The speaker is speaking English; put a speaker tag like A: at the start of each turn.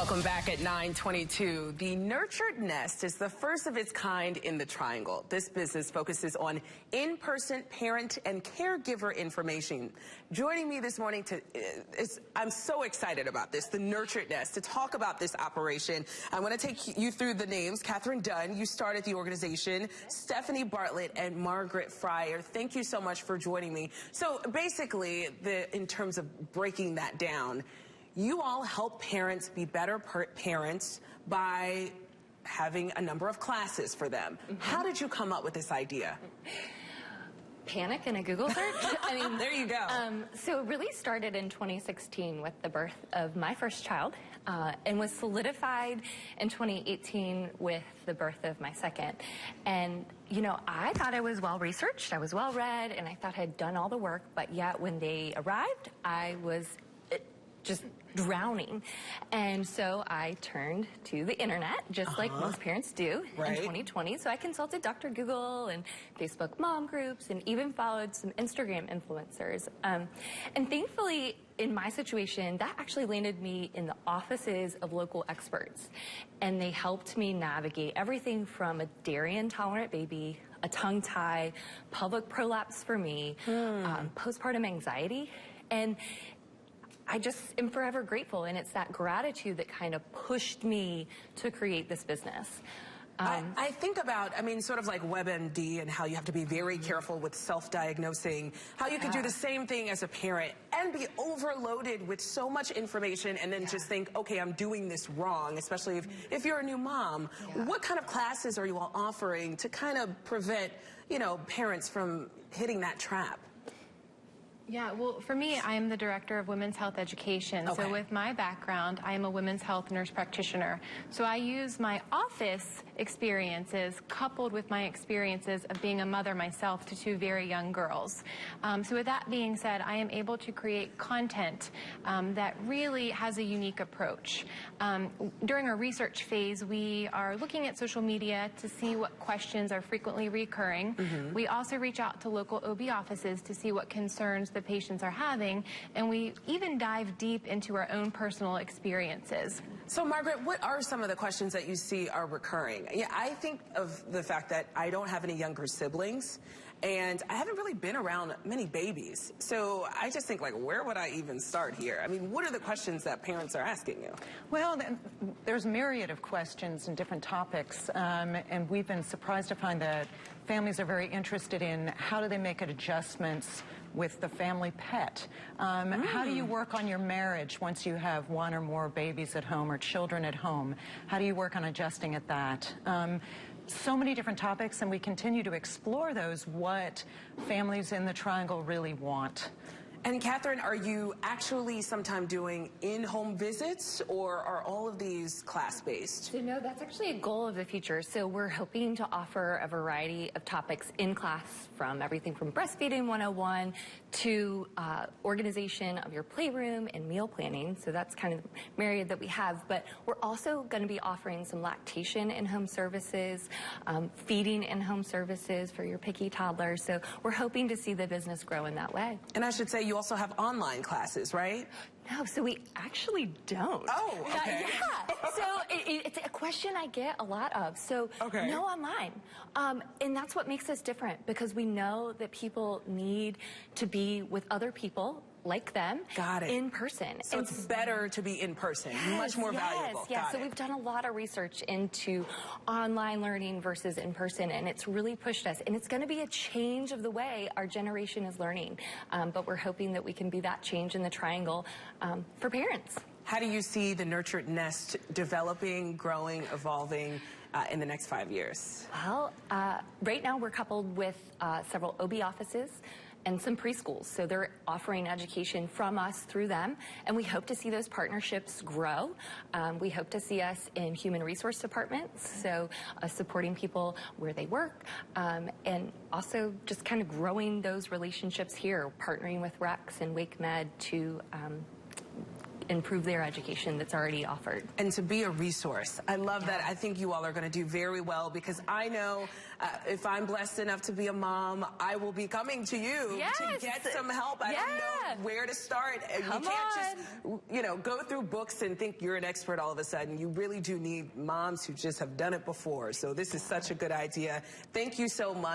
A: Welcome back at 9:22. The Nurtured Nest is the first of its kind in the Triangle. This business focuses on in-person parent and caregiver information. Joining me this morning I'm so excited about this, the Nurtured Nest, to talk about this operation. I want to take you through the names. Catherine Dunn, you started the organization. Stephanie Bartlett and Margaret Fryer, thank you so much for joining me. So basically, in terms of breaking that down, you all help parents be better parents by having a number of classes for them. How did you come up with this idea?
B: Panic in a Google search. I mean,
A: there you go.
B: So it really started in 2016 with the birth of my first child, and was solidified in 2018 with the birth of my second. And, you know, I thought I was well-researched, I was well-read, and I thought I'd done all the work, but yet when they arrived, I was just drowning. And so I turned to the internet, just like most parents do in 2020. So I consulted Dr. Google and Facebook mom groups and even followed some Instagram influencers. And thankfully, in my situation, that actually landed me in the offices of local experts. And they helped me navigate everything from a dairy-intolerant baby, a tongue tie, pelvic prolapse for me, postpartum anxiety. And I just am forever grateful, and it's that gratitude that kind of pushed me to create this business.
A: I think about, I mean, sort of like WebMD and how you have to be very careful with self-diagnosing, how you could do the same thing as a parent and be overloaded with so much information and then just think, okay, I'm doing this wrong, especially if you're a new mom. What kind of classes are you all offering to kind of prevent, you know, parents from hitting that trap?
C: Yeah, well, for me, I am the director of women's health education. So with my background, I am a women's health nurse practitioner. So I use my office experiences coupled with my experiences of being a mother myself to two very young girls. So with that being said, I am able to create content that really has a unique approach. During our research phase, we are looking at social media to see what questions are frequently recurring. We also reach out to local OB offices to see what concerns the patients are having, and we even dive deep into our own personal experiences.
A: So Margaret, what are some of the questions that you see are recurring? Yeah, I think of the fact that I don't have any younger siblings, and I haven't really been around many babies. So I just think, like, where would I even start here? I mean, what are the questions that parents are asking you?
D: Well, there's a myriad of questions and different topics, and we've been surprised to find that families are very interested in how do they make adjustments with the family pet. How do you work on your marriage once you have one or more babies at home or children at home? How do you work on adjusting at that? So many different topics, and we continue to explore those, what families in the Triangle really want.
A: And Catherine, are you actually sometime doing in-home visits, or are all of these class-based?
B: So no, that's actually a goal of the future. So we're hoping to offer a variety of topics in class, from everything from breastfeeding 101 to organization of your playroom and meal planning. So that's kind of the myriad that we have. But we're also going to be offering some lactation in-home services, feeding in-home services for your picky toddlers. So we're hoping to see the business grow in that way.
A: And I should say, you also have online classes, right?
B: No, so we actually don't.
A: Oh, okay.
B: Yeah, so it's a question I get a lot of. So no online. And that's what makes us different, because we know that people need to be with other people like them in person.
A: So it's better to be in person, much more valuable.
B: So we've done a lot of research into online learning versus in person, and it's really pushed us. And it's going to be a change of the way our generation is learning. But we're hoping that we can be that change in the Triangle for parents.
A: How do you see the Nurtured Nest developing, growing, evolving in the next 5 years?
B: Well, right now we're coupled with several OB offices and some preschools. So they're offering education from us through them, and we hope to see those partnerships grow. We hope to see us in human resource departments, so supporting people where they work, and also just kind of growing those relationships here, partnering with Rex and Wake Med to improve their education that's already offered.
A: And to be a resource. I love that. I think you all are going to do very well, because I know if I'm blessed enough to be a mom, I will be coming to you to get some help. I don't know where to start. You can't just, go through books and think you're an expert all of a sudden. You really do need moms who just have done it before. So this is such a good idea. Thank you so much.